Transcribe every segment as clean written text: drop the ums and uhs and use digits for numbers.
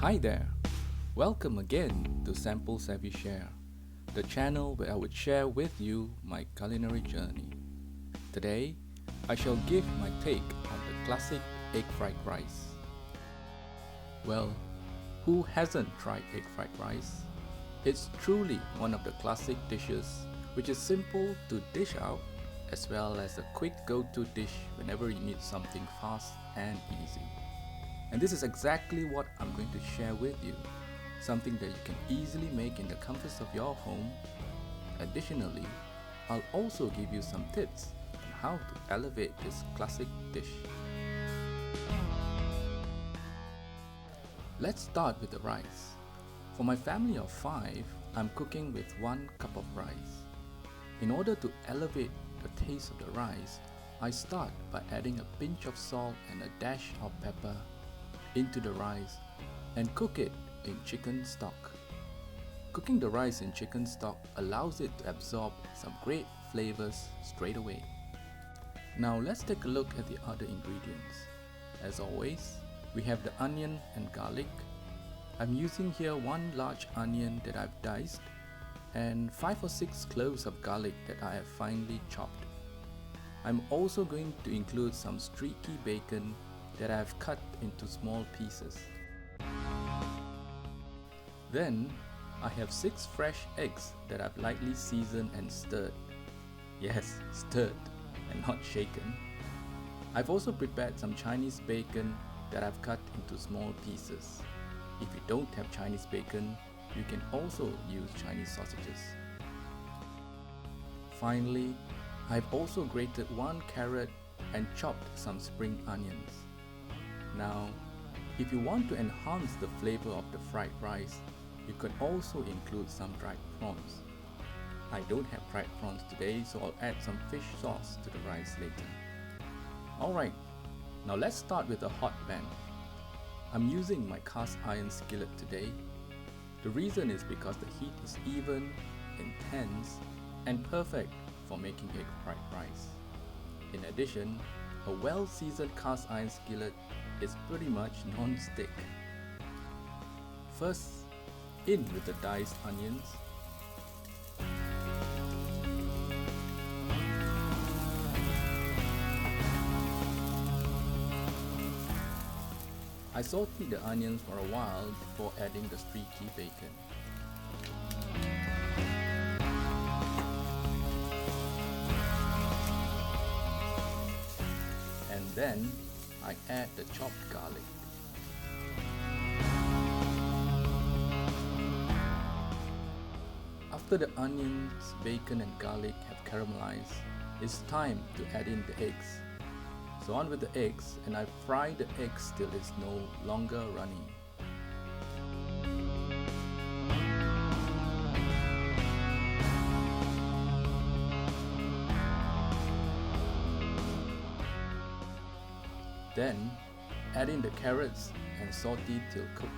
Hi there! Welcome again to Sample Savvy Share, the channel where I would share with you my culinary journey. Today, I shall give my take on the classic egg fried rice. Well, who hasn't tried egg fried rice? It's truly one of the classic dishes which is simple to dish out as well as a quick go-to dish whenever you need something fast and easy. And this is exactly what I'm going to share with you, something that you can easily make in the comforts of your home. Additionally, I'll also give you some tips on how to elevate this classic dish. Let's start with the rice. For my family of 5, I'm cooking with 1 cup of rice. In order to elevate the taste of the rice, I start by adding a pinch of salt and a dash of pepper into the rice and cook it in chicken stock. Cooking the rice in chicken stock allows it to absorb some great flavors straight away. Now let's take a look at the other ingredients. As always, we have the onion and garlic. I'm using here 1 large onion that I've diced and 5 or 6 cloves of garlic that I have finely chopped. I'm also going to include some streaky bacon that I have cut into small pieces. Then, I have 6 fresh eggs that I've lightly seasoned and stirred. Yes, stirred and not shaken. I've also prepared some Chinese bacon that I've cut into small pieces. If you don't have Chinese bacon, you can also use Chinese sausages. Finally, I've also grated 1 carrot and chopped some spring onions. Now, if you want to enhance the flavor of the fried rice, you can also include some dried prawns. I don't have dried prawns today, so I'll add some fish sauce to the rice later. Alright, now let's start with a hot pan. I'm using my cast iron skillet today. The reason is because the heat is even, intense, and perfect for making egg fried rice. In addition, a well-seasoned cast iron skillet is pretty much non-stick. First, in with the diced onions. I saute the onions for a while before adding the streaky bacon. And then I add the chopped garlic. After the onions, bacon and garlic have caramelized, it's time to add in the eggs. So on with the eggs, and I fry the eggs till it's no longer runny. Then add in the carrots and saute till cooked.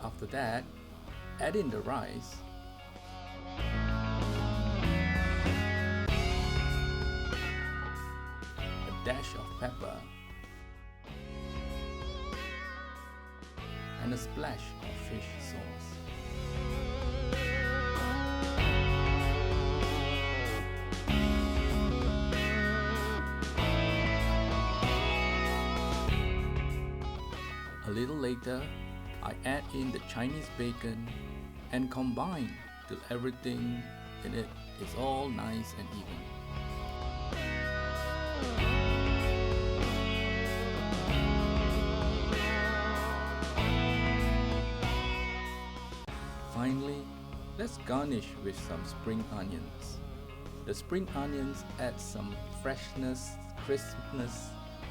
After that, add in the rice. A dash of pepper and a splash of fish sauce. A little later, I add in the Chinese bacon and combine till everything in it is all nice and even. Finally, let's garnish with some spring onions. The spring onions add some freshness, crispness,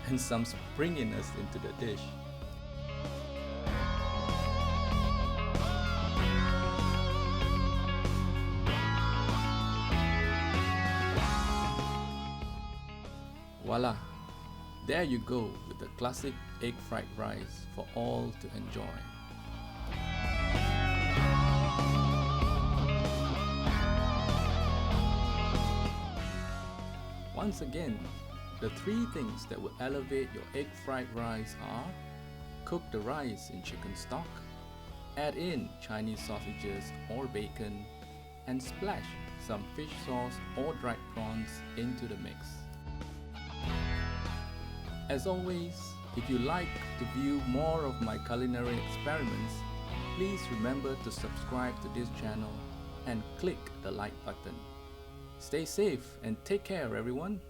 and some springiness into the dish. Voila! There you go with the classic egg fried rice for all to enjoy. Once again, the three things that will elevate your egg fried rice are: cook the rice in chicken stock, add in Chinese sausages or bacon, and splash some fish sauce or dried prawns into the mix. As always, if you like to view more of my culinary experiments, please remember to subscribe to this channel and click the like button. Stay safe and take care, everyone.